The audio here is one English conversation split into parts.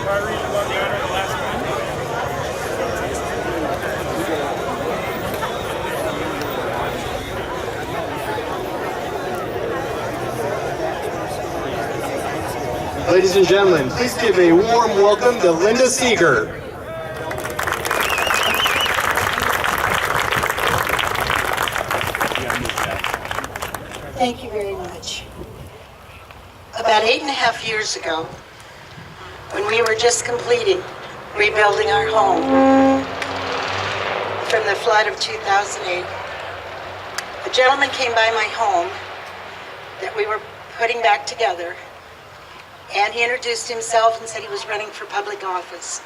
Ladies and gentlemen, please give a warm welcome to Linda Seeger. Thank you very much. About 8.5 years ago, when we were just completing rebuilding our home from the flood of 2008, a gentleman came by my home that we were putting back together, and he introduced himself and said he was running for public office.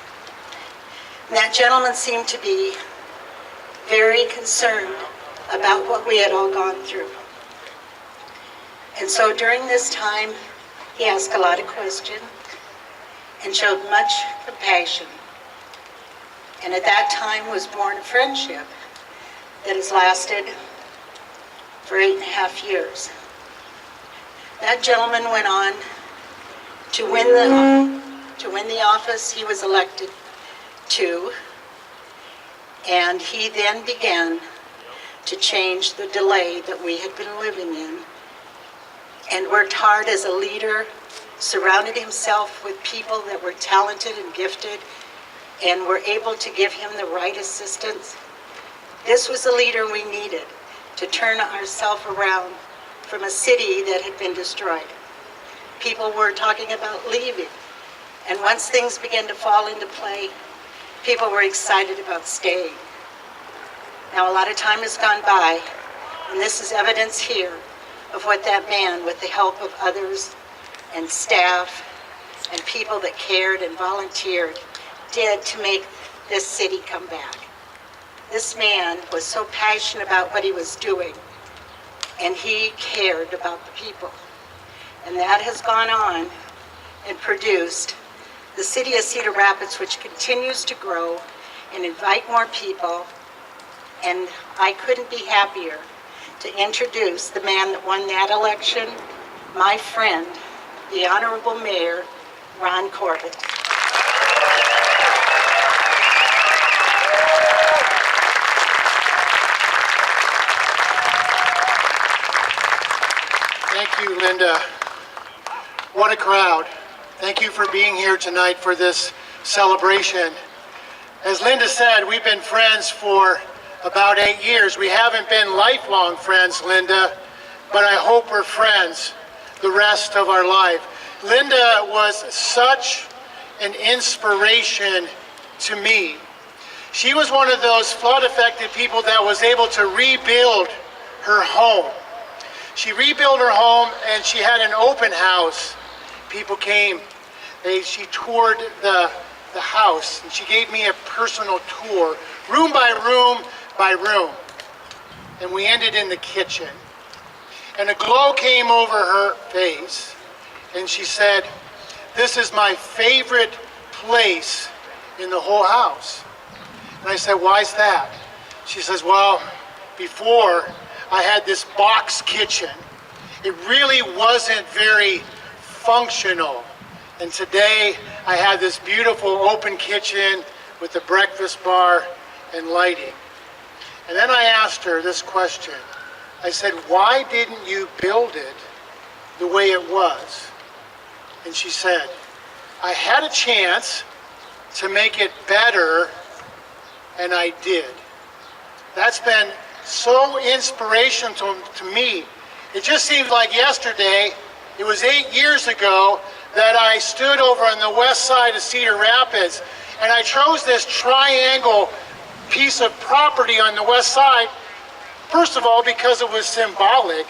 And that gentleman seemed to be very concerned about what we had all gone through. And so during this time, he asked a lot of questions and showed much compassion. And at that time was born a friendship that has lasted for 8.5 years. That gentleman went on to win the office he was elected to, and he then began to change the delay that we had been living in, and worked hard as a leader, surrounded himself with people that were talented and gifted, and were able to give him the right assistance. This was the leader we needed to turn ourselves around from a city that had been destroyed. People were talking about leaving, and once things began to fall into play, people were excited about staying. Now a lot of time has gone by, and this is evidence here of what that man, with the help of others and staff and people that cared and volunteered, did to make this city come back. This man was so passionate about what he was doing, and he cared about the people. And that has gone on and produced the city of Cedar Rapids, which continues to grow and invite more people. And I couldn't be happier to introduce the man that won that election, my friend, the Honorable Mayor, Ron Corbett. Thank you, Linda. What a crowd. Thank you for being here tonight for this celebration. As Linda said, we've been friends for about 8 years. We haven't been lifelong friends, Linda, but I hope we're friends the rest of our life. Linda was such an inspiration to me. She was one of those flood-affected people that was able to rebuild her home. She rebuilt her home, and she had an open house. People came, she toured the house, and she gave me a personal tour, room by room by room. And we ended in the kitchen. And a glow came over her face, and she said, "This is my favorite place in the whole house." And I said, "Why's that?" She says, "Well, before I had this box kitchen. It really wasn't very functional. And today I have this beautiful open kitchen with a breakfast bar and lighting." And then I asked her this question. I said, "Why didn't you build it the way it was?" And she said, "I had a chance to make it better, and I did." That's been so inspirational to me. It just seems like yesterday, it was 8 years ago, that I stood over on the west side of Cedar Rapids, and I chose this triangle piece of property on the west side, first of all because it was symbolic,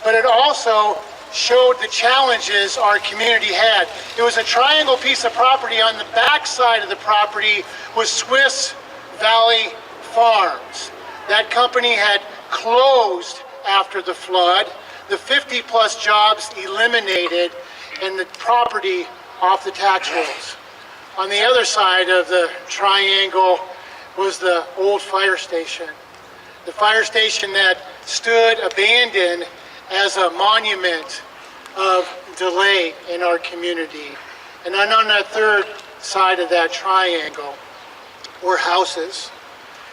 but it also showed the challenges our community had. It was a triangle piece of property. On the back side of the property was Swiss Valley Farms. That company had closed after the flood, the 50-plus jobs eliminated, and the property off the tax rolls. On the other side of the triangle was the old fire station. The fire station that stood abandoned as a monument of delay in our community. And then on that third side of that triangle were houses.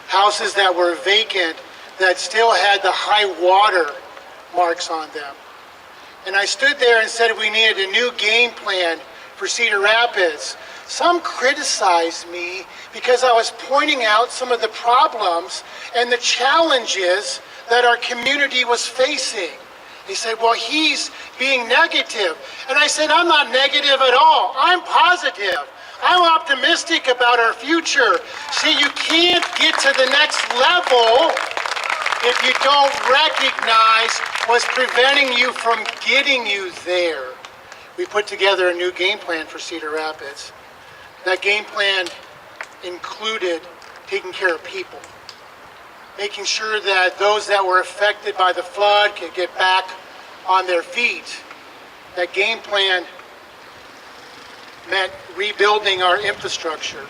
Houses that were vacant that still had the high water marks on them. And I stood there and said we needed a new game plan for Cedar Rapids. Some criticized me because I was pointing out some of the problems and the challenges that our community was facing. They said, well, he's being negative. And I said, I'm not negative at all. I'm positive. I'm optimistic about our future. See, you can't get to the next level if you don't recognize what's preventing you from getting you there. We put together a new game plan for Cedar Rapids. That game plan included taking care of people, making sure that those that were affected by the flood could get back on their feet. That game plan meant rebuilding our infrastructure.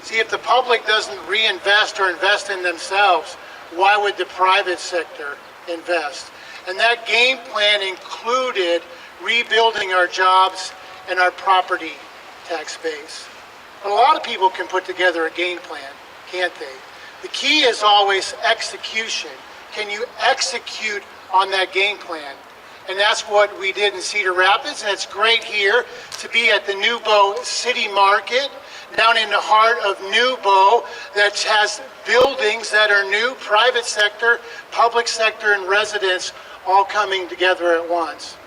See, if the public doesn't reinvest or invest in themselves, why would the private sector invest? And that game plan included rebuilding our jobs and our property tax base. But a lot of people can put together a game plan, can't they? The key is always execution. Can you execute on that game plan? And that's what we did in Cedar Rapids, and it's great here to be at the Newbo City Market, down in the heart of Newbo, that has buildings that are new, private sector, public sector, and residents all coming together at once.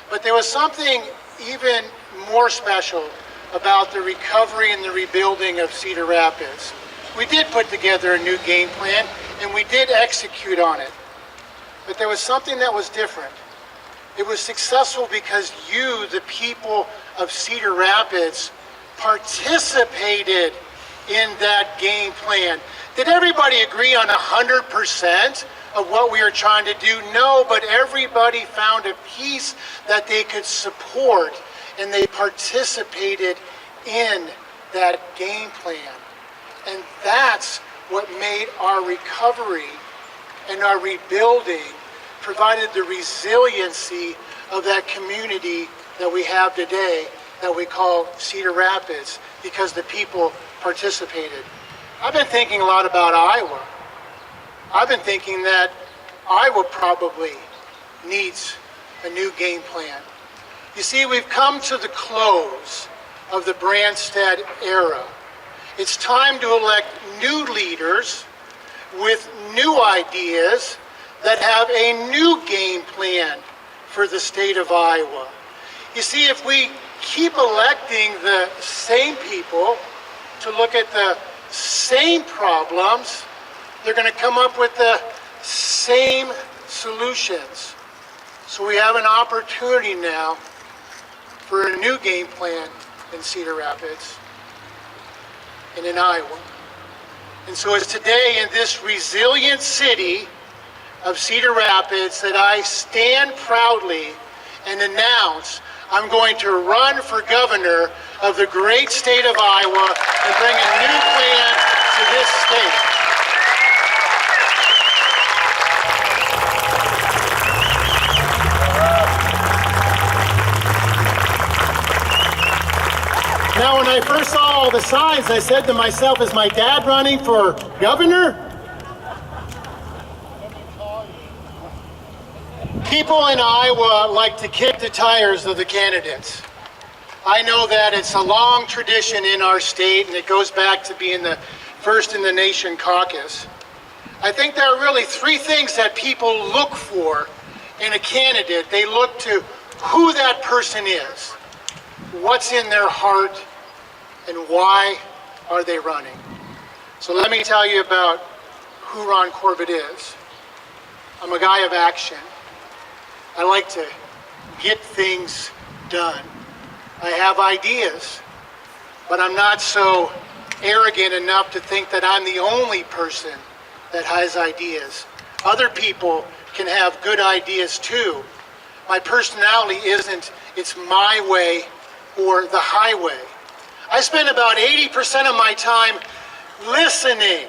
But there was something even more special about the recovery and the rebuilding of Cedar Rapids. We did put together a new game plan, and we did execute on it. But there was something that was different. It was successful because you, the people of Cedar Rapids, participated in that game plan. Did everybody agree on 100% of what we were trying to do? No, but everybody found a piece that they could support, and they participated in that game plan. And that's what made our recovery and our rebuilding, provided the resiliency of that community that we have today that we call Cedar Rapids, because the people participated. I've been thinking a lot about Iowa. I've been thinking that Iowa probably needs a new game plan. You see, we've come to the close of the Branstad era. It's time to elect new leaders with new ideas that have a new game plan for the state of Iowa. You see, if we keep electing the same people to look at the same problems, they're going to come up with the same solutions. So we have an opportunity now for a new game plan in Cedar Rapids and in Iowa. And so it's today in this resilient city of Cedar Rapids that I stand proudly and announce I'm going to run for governor of the great state of Iowa and bring a new plan to this state. Now, when I first saw all the signs, I said to myself, is my dad running for governor? People in Iowa like to kick the tires of the candidates. I know that it's a long tradition in our state, and it goes back to being the first in the nation caucus. I think there are really three things that people look for in a candidate. They look to who that person is, what's in their heart, and why are they running. So let me tell you about who Ron Corbett is. I'm a guy of action. I like to get things done. I have ideas, but I'm not so arrogant enough to think that I'm the only person that has ideas. Other people can have good ideas too. My personality isn't, it's my way or the highway. I spend about 80% of my time listening,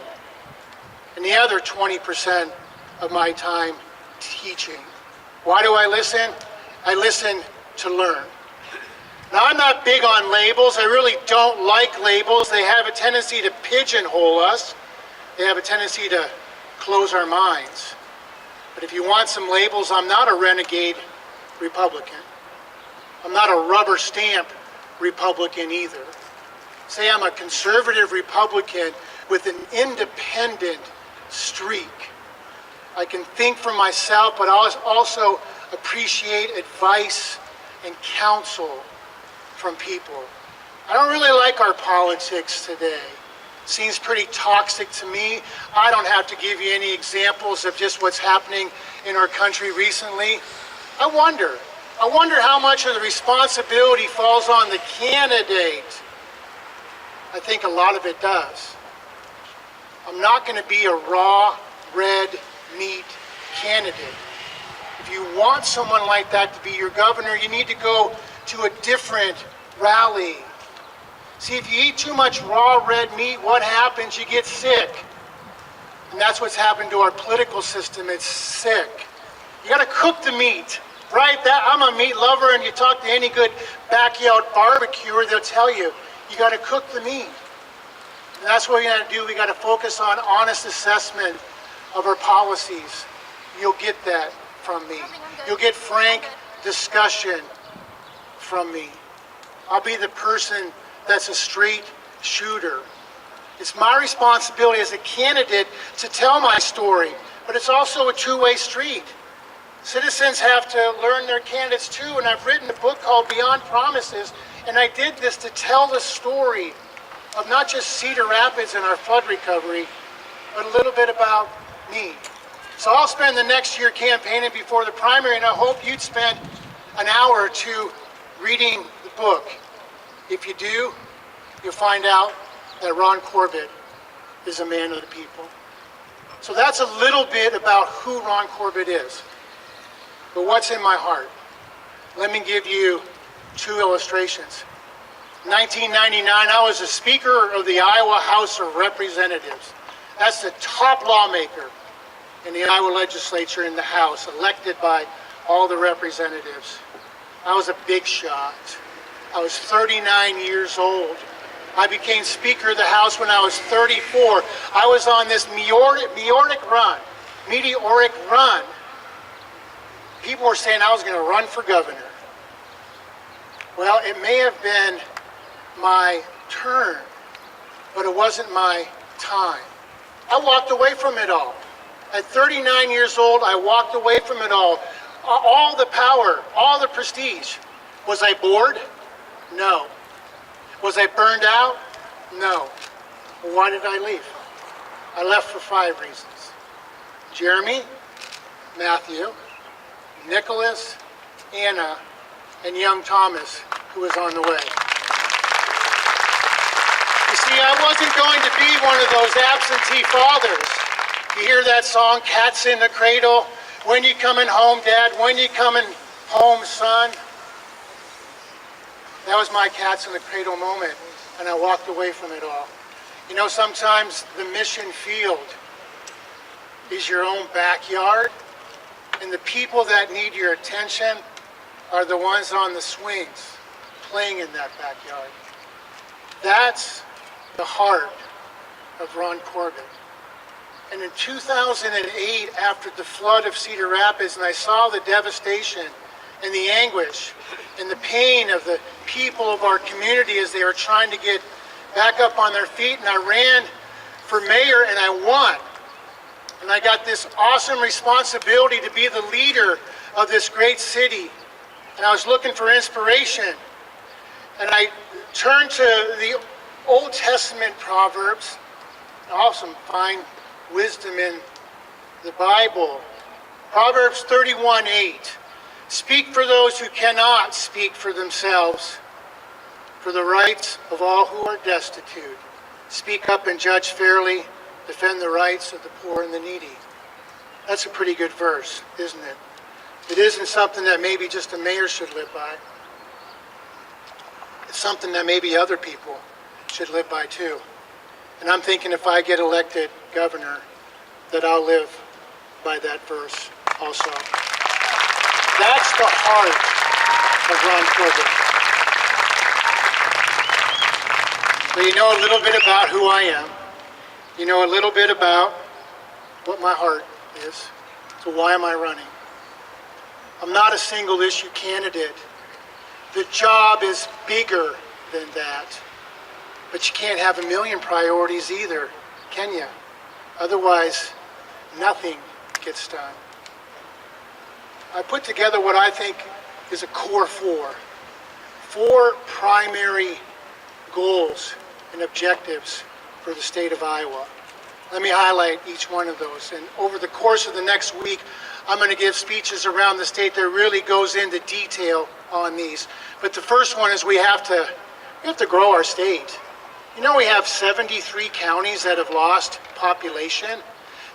and the other 20% of my time teaching. Why do I listen? I listen to learn. Now, I'm not big on labels. I really don't like labels. They have a tendency to pigeonhole us. They have a tendency to close our minds. But if you want some labels, I'm not a renegade Republican. I'm not a rubber stamp Republican either. Say I'm a conservative Republican with an independent streak. I can think for myself, but I also appreciate advice and counsel from people. I don't really like our politics today. Seems pretty toxic to me. I don't have to give you any examples of just what's happening in our country recently. I wonder how much of the responsibility falls on the candidate. I think a lot of it does. I'm not going to be a raw, red meat candidate. If you want someone like that to be your governor, you need to go to a different rally. See, if you eat too much raw red meat, what happens? You get sick. And that's what's happened to our political system. It's sick. You got to cook the meat, right? I'm a meat lover, and you talk to any good backyard barbecuer, they'll tell you, you got to cook the meat. And that's what we got to do. We got to focus on honest assessment of our policies. You'll get that from me. You'll get frank discussion from me. I'll be the person that's a straight shooter. It's my responsibility as a candidate to tell my story, but it's also a two-way street. Citizens have to learn their candidates too, and I've written a book called Beyond Promises, and I did this to tell the story of not just Cedar Rapids and our flood recovery, but a little bit about me. So I'll spend the next year campaigning before the primary, and I hope you'd spend an hour or two reading the book. If you do, you'll find out that Ron Corbett is a man of the people. So that's a little bit about who Ron Corbett is. But what's in my heart? Let me give you two illustrations. 1999, I was a Speaker of the Iowa House of Representatives. That's the top lawmaker in the Iowa legislature in the House, elected by all the representatives. I was a big shot. I was 39 years old. I became Speaker of the House when I was 34. I was on this meteoric run. People were saying I was going to run for governor. Well, it may have been my turn, but it wasn't my time. I walked away from it all. At 39 years old, I walked away from it all. All the power, all the prestige. Was I bored? No. Was I burned out? No. Well, why did I leave? I left for 5 reasons. Jeremy, Matthew, Nicholas, Anna, and young Thomas, who was on the way. You see, I wasn't going to be one of those absentee fathers. You hear that song, Cats in the Cradle? When you coming home, Dad? When you coming home, son? That was my Cats in the Cradle moment, and I walked away from it all. You know, sometimes the mission field is your own backyard, and the people that need your attention are the ones on the swings playing in that backyard. That's the heart of Ron Corbett. And in 2008, after the flood of Cedar Rapids, and I saw the devastation and the anguish and the pain of the people of our community as they were trying to get back up on their feet, and I ran for mayor and I won. And I got this awesome responsibility to be the leader of this great city. And I was looking for inspiration. And I turned to the Old Testament Proverbs, and also find wisdom in the Bible. Proverbs 31:8. Speak for those who cannot speak for themselves, for the rights of all who are destitute. Speak up and judge fairly. Defend the rights of the poor and the needy. That's a pretty good verse, isn't it? It isn't something that maybe just a mayor should live by. It's something that maybe other people should live by too. And I'm thinking if I get elected governor, that I'll live by that verse also. That's the heart of Ron Corbett. So you know a little bit about who I am. You know a little bit about what my heart is. So why am I running? I'm not a single issue candidate. The job is bigger than that. But you can't have a million priorities either, can you? Otherwise, nothing gets done. I put together what I think is a core four primary goals and objectives for the state of Iowa. Let me highlight each one of those. And over the course of the next week, I'm going to give speeches around the state that really goes into detail on these. But the first one is we have to grow our state. You know, we have 73 counties that have lost population.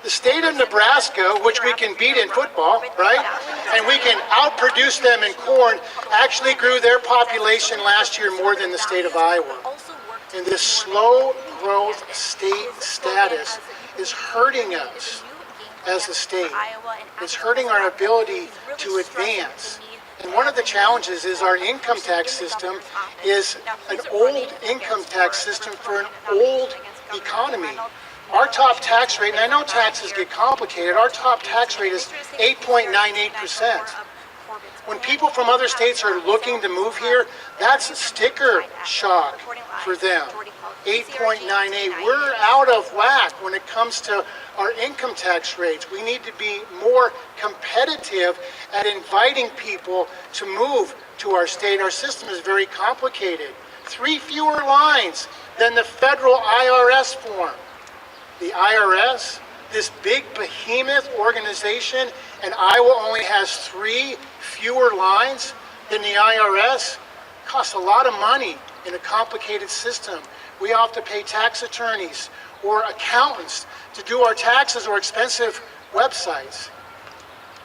The state of Nebraska, which we can beat in football, right? And we can outproduce them in corn, actually grew their population last year more than the state of Iowa. And this slow growth state status is hurting us as a state. It's hurting our ability to advance. And one of the challenges is our income tax system is an old income tax system for an old economy. Our top tax rate, and I know taxes get complicated, our top tax rate is 8.98%. When people from other states are looking to move here, that's a sticker shock for them. 8.98. We're out of whack when it comes to our income tax rates. We need to be more competitive at inviting people to move to our state. Our system is very complicated. 3 fewer lines than the federal IRS form. The IRS, this big behemoth organization, and Iowa only has 3 fewer lines than the IRS, costs a lot of money in a complicated system. We have to pay tax attorneys or accountants to do our taxes or expensive websites.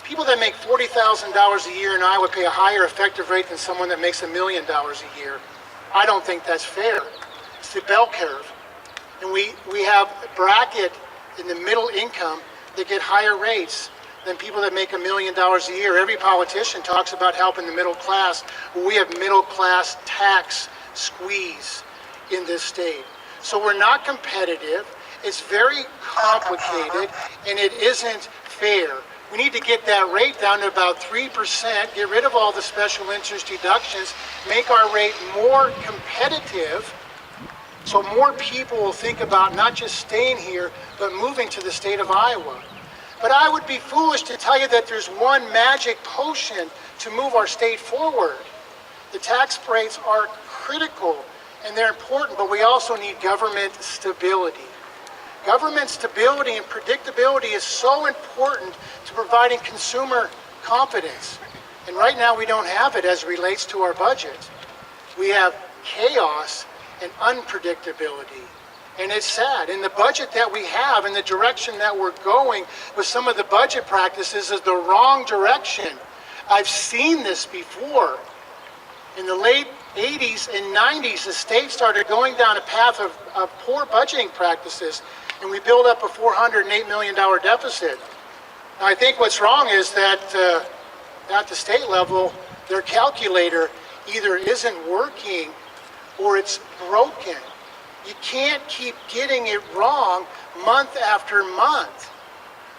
People that make $40,000 a year in Iowa pay a higher effective rate than someone that makes $1 million a year. I don't think that's fair. It's the bell curve. And we have a bracket in the middle income that get higher rates than people that make $1 million a year. Every politician talks about helping the middle class. Well, we have middle class tax squeeze in this state. So we're not competitive. It's very complicated, and it isn't fair. We need to get that rate down to about 3%, get rid of all the special interest deductions, make our rate more competitive, so more people will think about not just staying here, but moving to the state of Iowa. But I would be foolish to tell you that there's one magic potion to move our state forward. The tax rates are critical and they're important, but we also need government stability. Government stability and predictability is so important to providing consumer confidence. And right now we don't have it as it relates to our budget. We have chaos and unpredictability. And it's sad. And the budget that we have and the direction that we're going with some of the budget practices is the wrong direction. I've seen this before. In the late 80s and 90s, the state started going down a path of poor budgeting practices, and we built up a $408 million deficit. Now, I think what's wrong is that at the state level, their calculator either isn't working or it's broken. You can't keep getting it wrong month after month.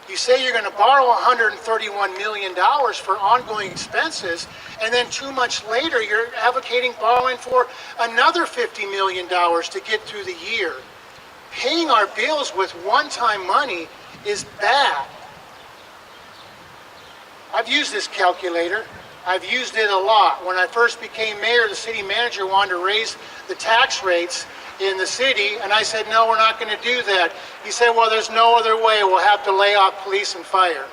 You say you're going to borrow $131 million for ongoing expenses, and then 2 months later you're advocating borrowing for another $50 million to get through the year. Paying our bills with one-time money is bad. I've used this calculator. I've used it a lot. When I first became mayor, the city manager wanted to raise the tax rates in the city, and I said, no, we're not going to do that. He said, well, there's no other way. We'll have to lay off police and fire.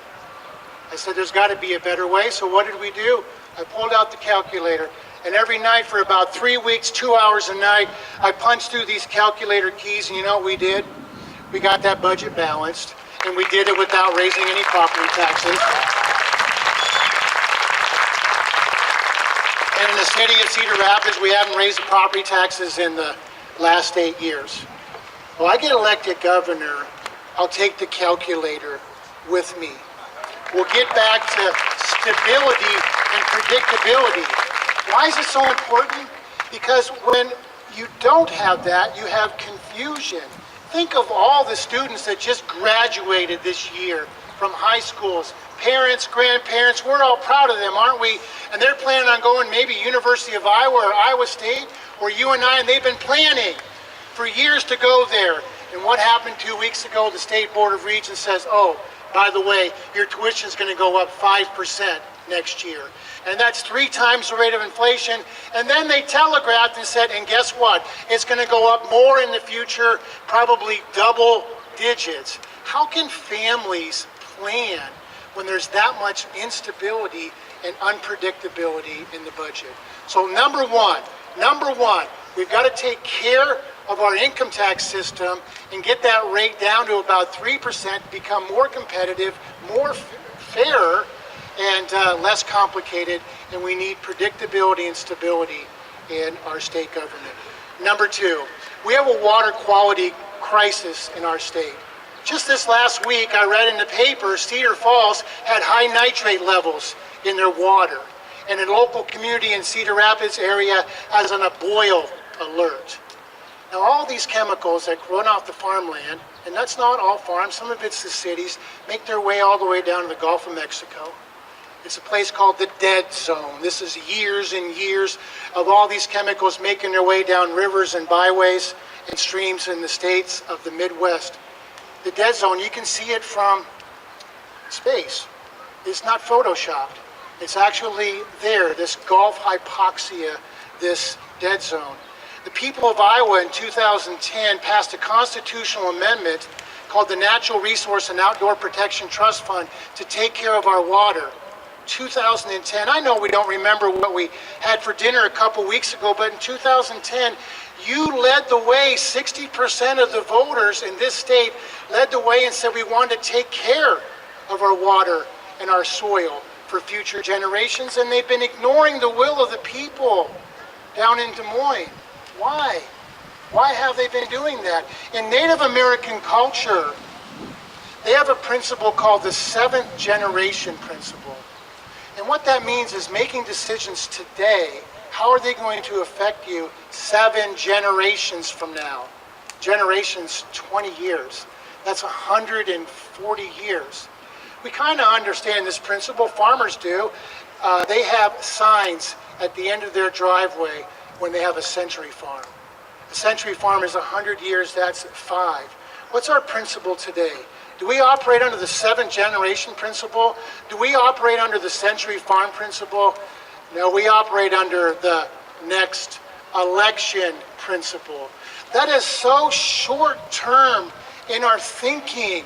I said, there's got to be a better way. So what did we do? I pulled out the calculator, and every night for about 3 weeks, 2 hours a night, I punched through these calculator keys, and you know what we did? We got that budget balanced, and we did it without raising any property taxes. And in the city of Cedar Rapids, we haven't raised the property taxes in the last 8 years. Well, I get elected governor, I'll take the calculator with me. We'll get back to stability and predictability. Why is it so important? Because when you don't have that, you have confusion. Think of all the students that just graduated this year from high schools. Parents, grandparents, we're all proud of them, aren't we? And they're planning on going maybe University of Iowa or Iowa State or UNI, and they've been planning for years to go there. And what happened 2 weeks ago? The State Board of Regents says, oh, by the way, your tuition is going to go up 5% next year. And that's 3 times the rate of inflation. And then they telegraphed and said, and guess what? It's going to go up more in the future, probably double digits. How can families plan when there's that much instability and unpredictability in the budget? So number one, we've got to take care of our income tax system and get that rate down to about 3%, become more competitive, more fairer, and less complicated, and we need predictability and stability in our state government. Number 2, we have a water quality crisis in our state. Just this last week, I read in the paper, Cedar Falls had high nitrate levels in their water, and a local community in Cedar Rapids area has on a boil alert. Now, all these chemicals that run off the farmland, and that's not all farms, some of it's the cities, make their way all the way down to the Gulf of Mexico. It's a place called the dead zone. This is years and years of all these chemicals making their way down rivers and byways and streams in the states of the Midwest. The dead zone, you can see it from space. It's not photoshopped. It's actually there, this Gulf hypoxia, this dead zone. The people of Iowa in 2010 passed a constitutional amendment called the Natural Resource and Outdoor Protection Trust Fund to take care of our water. 2010, I know we don't remember what we had for dinner a couple weeks ago, but in 2010, you led the way. 60% of the voters in this state led the way and said we wanted to take care of our water and our soil for future generations, and they've been ignoring the will of the people down in Des Moines. Why? Why have they been doing that? In Native American culture, they have a principle called the 7th generation principle. And what that means is making decisions today, how are they going to affect you 7 generations from now? Generations, 20 years. That's 140 years. We kind of understand this principle. Farmers do. They have signs at the end of their driveway when they have a century farm. A century farm is 100 years, that's 5. What's our principle today? Do we operate under the 7th generation principle? Do we operate under the century farm principle? No, we operate under the next election principle. That is so short term in our thinking.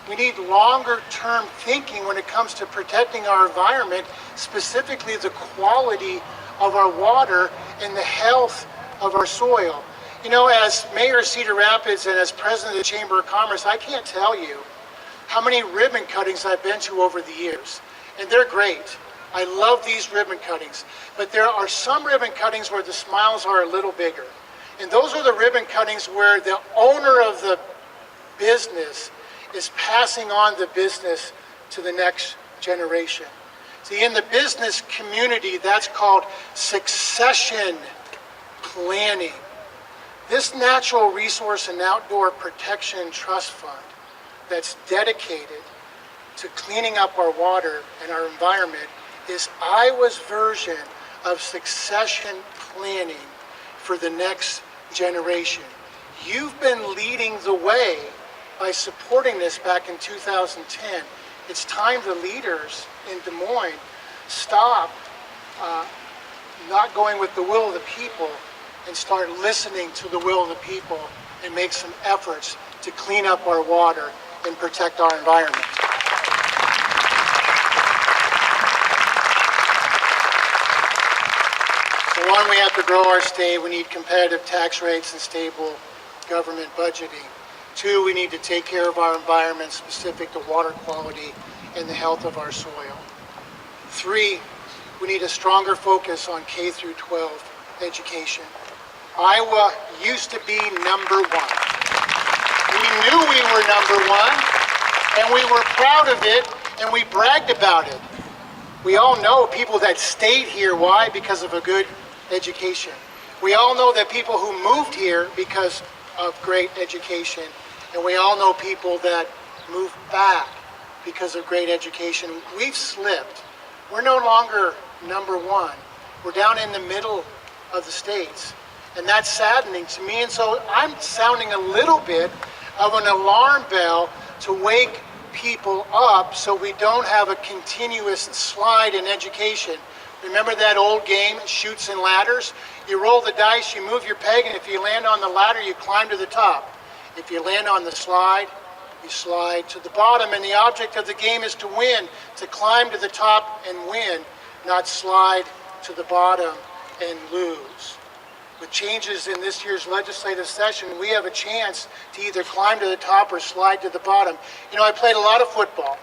We need longer term thinking when it comes to protecting our environment, specifically the quality of our water and the health of our soil. You know, as Mayor of Cedar Rapids and as President of the Chamber of Commerce, I can't tell you how many ribbon cuttings I've been to over the years. And they're great. I love these ribbon cuttings. But there are some ribbon cuttings where the smiles are a little bigger. And those are the ribbon cuttings where the owner of the business is passing on the business to the next generation. See, in the business community, that's called succession planning. This Natural Resource and Outdoor Protection Trust Fund that's dedicated to cleaning up our water and our environment is Iowa's version of succession planning for the next generation. You've been leading the way by supporting this back in 2010. It's time the leaders in Des Moines stop not going with the will of the people and start listening to the will of the people and make some efforts to clean up our water and protect our environment. So one, we have to grow our state. We need competitive tax rates and stable government budgeting. 2, we need to take care of our environment specific to water quality and the health of our soil. 3, we need a stronger focus on K through 12 education. Iowa used to be number 1. We knew we were number 1, and we were proud of it, and we bragged about it. We all know people that stayed here. Why? Because of a good education. We all know that people who moved here because of great education, and we all know people that moved back because of great education. We've slipped. We're no longer number one. We're down in the middle of the states, and that's saddening to me. And so I'm sounding a little bit of an alarm bell to wake people up so we don't have a continuous slide in education. Remember that old game, Chutes and Ladders? You roll the dice, you move your peg, and if you land on the ladder, you climb to the top. If you land on the slide, you slide to the bottom, and the object of the game is to win, to climb to the top and win, not slide to the bottom and lose. With changes in this year's legislative session, we have a chance to either climb to the top or slide to the bottom. You know, I played a lot of football,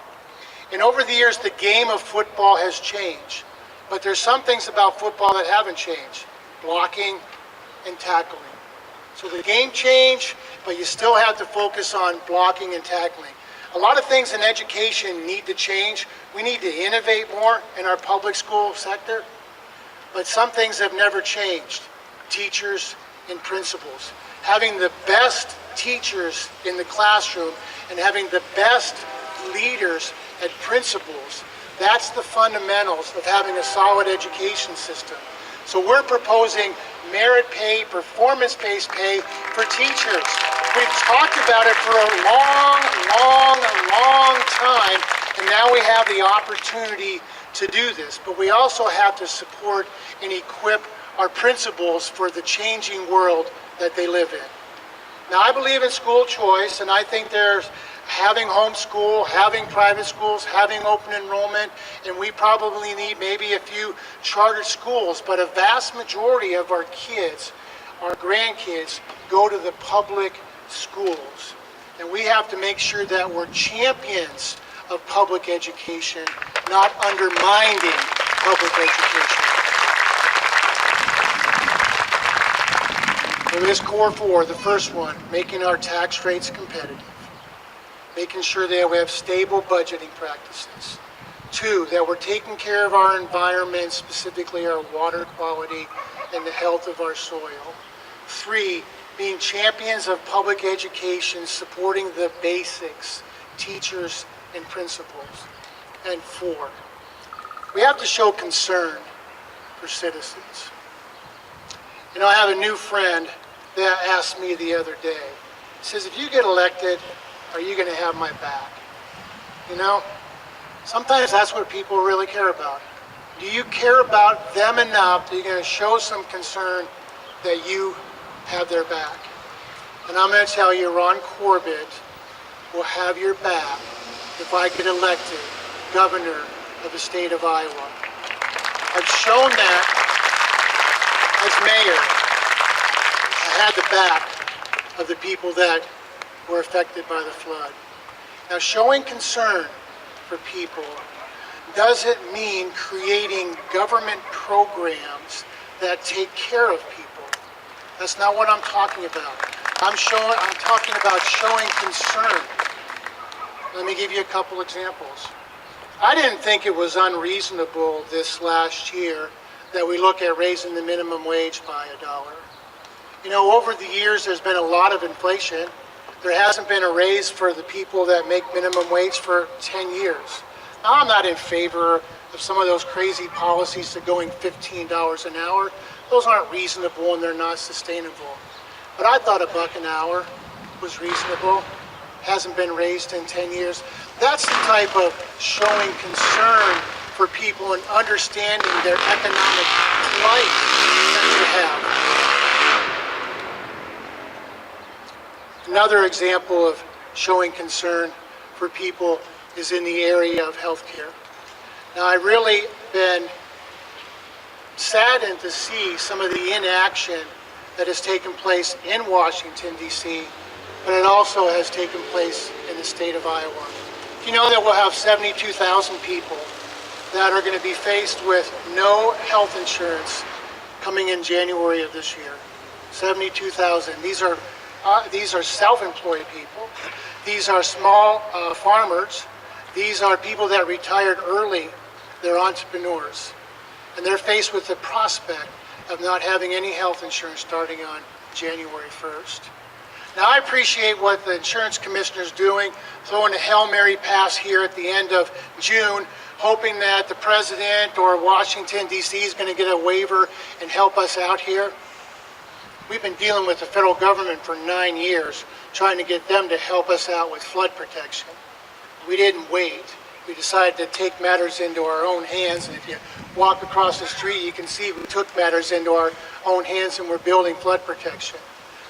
and over the years, the game of football has changed. But there's some things about football that haven't changed: blocking and tackling. So the game changed, but you still have to focus on blocking and tackling. A lot of things in education need to change. We need to innovate more in our public school sector, but some things have never changed. Teachers and principals. Having the best teachers in the classroom and having the best leaders and principals, that's the fundamentals of having a solid education system. So we're proposing merit pay, performance-based pay for teachers. We've talked about it for a long time, and now we have the opportunity to do this. But we also have to support and equip our principals for the changing world that they live in. Now, I believe in school choice, and I think there's having homeschool, having private schools, having open enrollment, and we probably need maybe a few charter schools, but a vast majority of our kids, our grandkids, go to the public schools. And we have to make sure that we're champions of public education, not undermining public education. In this core four, the first one, making our tax rates competitive. Making sure that we have stable budgeting practices. 2, that we're taking care of our environment, specifically our water quality and the health of our soil. 3, being champions of public education, supporting the basics, teachers and principals. And 4, we have to show concern for citizens. You know, I have a new friend that asked me the other day. He says, if you get elected, are you going to have my back? You know, sometimes that's what people really care about. Do you care about them enough that you're going to show some concern that you have their back? And I'm going to tell you, Ron Corbett will have your back if I get elected governor of the state of Iowa. I've shown that as mayor. I had the back of the people that were affected by the flood. Now, showing concern for people doesn't mean creating government programs that take care of people. That's not what I'm talking about. I'm talking about showing concern. Let me give you a couple examples. I didn't think it was unreasonable this last year that we look at raising the minimum wage by $1. You know, over the years, there's been a lot of inflation. There hasn't been a raise for the people that make minimum wage for 10 years. Now, I'm not in favor of some of those crazy policies that going $15 an hour. Those aren't reasonable and they're not sustainable. But I thought $1 an hour was reasonable. Hasn't been raised in 10 years. That's the type of showing concern for people and understanding their economic plight that they have. Another example of showing concern for people is in the area of healthcare. Now, I've really been saddened to see some of the inaction that has taken place in Washington, D.C., but it also has taken place in the state of Iowa. You know that we'll have 72,000 people that are going to be faced with no health insurance coming in January of this year. 72,000. These are self-employed people. These are small farmers. These are people that retired early. They're entrepreneurs. And they're faced with the prospect of not having any health insurance starting on January 1st. Now, I appreciate what the insurance commissioner is doing, throwing a Hail Mary pass here at the end of June, hoping that the president or Washington, D.C. is going to get a waiver and help us out here. We've been dealing with the federal government for 9 years, trying to get them to help us out with flood protection. We didn't wait. We decided to take matters into our own hands, and if you walk across the street, you can see we took matters into our own hands and we're building flood protection.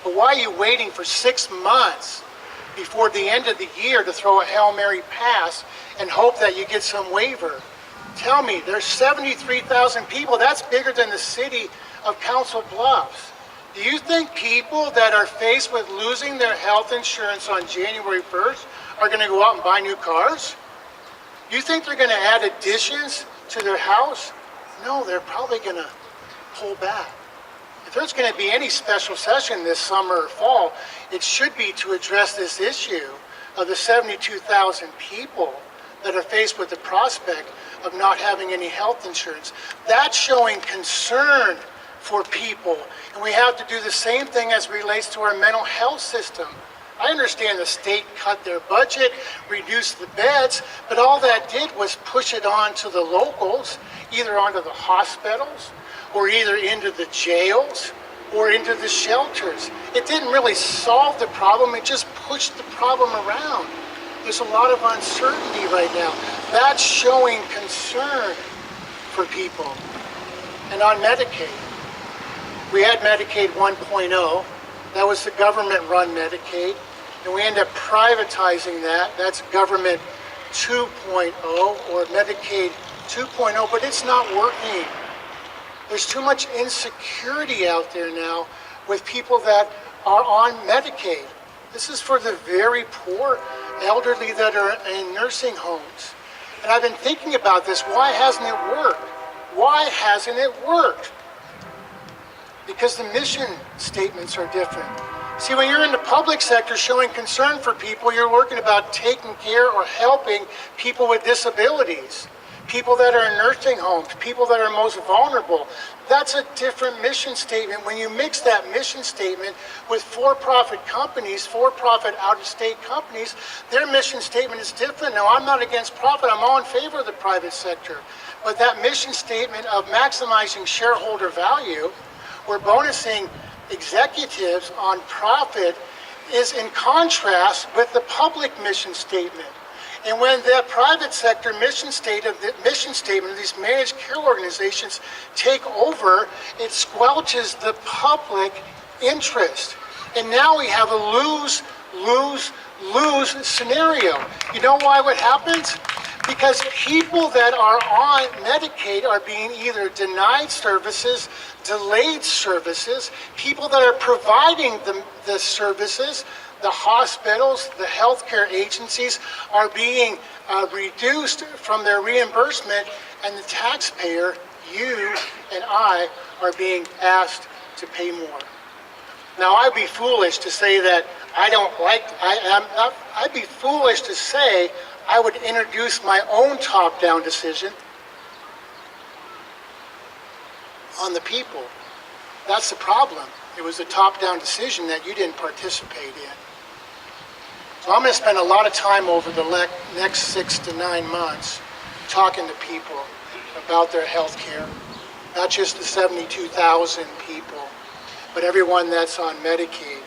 But why are you waiting for 6 months before the end of the year to throw a Hail Mary pass and hope that you get some waiver? Tell me, there's 73,000 people. That's bigger than the city of Council Bluffs. Do you think people that are faced with losing their health insurance on January 1st are going to go out and buy new cars? Do you think they're going to add additions to their house? No, they're probably going to pull back. If there's going to be any special session this summer or fall, it should be to address this issue of the 72,000 people that are faced with the prospect of not having any health insurance. That's showing concern for people. And we have to do the same thing as it relates to our mental health system. I understand the state cut their budget, reduced the beds, but all that did was push it on to the locals, either onto the hospitals, or either into the jails, or into the shelters. It didn't really solve the problem, it just pushed the problem around. There's a lot of uncertainty right now. That's showing concern for people. And on Medicaid, we had Medicaid 1.0. That was the government-run Medicaid. And we end up privatizing that. That's government 2.0 or Medicaid 2.0, but it's not working. There's too much insecurity out there now with people that are on Medicaid. This is for the very poor, elderly that are in nursing homes. And I've been thinking about this. Why hasn't it worked? Why hasn't it worked? Because the mission statements are different. See, when you're in the public sector showing concern for people, you're working about taking care or helping people with disabilities, people that are in nursing homes, people that are most vulnerable. That's a different mission statement. When you mix that mission statement with for-profit companies, for-profit out-of-state companies, their mission statement is different. Now, I'm not against profit. I'm all in favor of the private sector. But that mission statement of maximizing shareholder value, we're bonusing executives on profit, is in contrast with the public mission statement. And when the private sector mission statement of these managed care organizations take over, it squelches the public interest. And now we have a lose-lose-lose scenario. You know why what happens? Because people that are on Medicaid are being either denied services, delayed services. People that are providing the services, the hospitals, the healthcare agencies, are being reduced from their reimbursement, and the taxpayer, you and I, are being asked to pay more. Now, I'd be foolish to say that I'd be foolish to say I would introduce my own top-down decision on the people. That's the problem. It was a top-down decision that you didn't participate in. So I'm going to spend a lot of time over the next 6 to 9 months talking to people about their health care. Not just the 72,000 people, but everyone that's on Medicaid.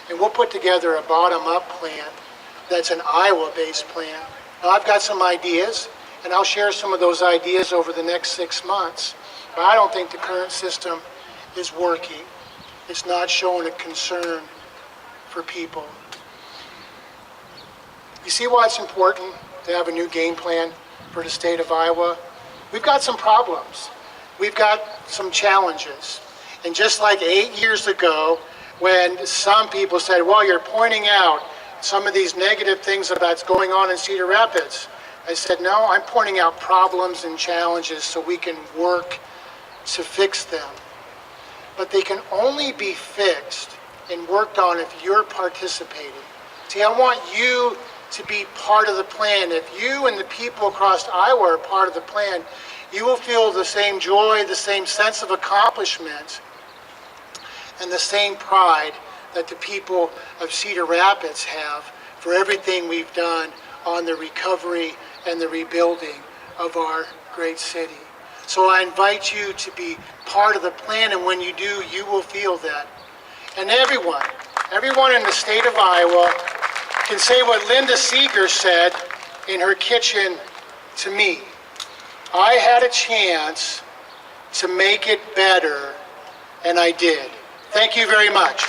And we'll put together a bottom-up plan that's an Iowa-based plan. Now, I've got some ideas, and I'll share some of those ideas over the next 6 months. But I don't think the current system is working. It's not showing a concern for people. You see why it's important to have a new game plan for the state of Iowa? We've got some problems. We've got some challenges. And just like 8 years ago, when some people said, well, you're pointing out some of these negative things about what's going on in Cedar Rapids, I said, no, I'm pointing out problems and challenges so we can work to fix them. But they can only be fixed and worked on if you're participating. See, I want you to be part of the plan. If you and the people across Iowa are part of the plan, you will feel the same joy, the same sense of accomplishment and the same pride that the people of Cedar Rapids have for everything we've done on the recovery and the rebuilding of our great city. So I invite you to be part of the plan, and when you do, you will feel that. And everyone in the state of Iowa can say what Linda Seeger said in her kitchen to me. I had a chance to make it better, and I did. Thank you very much.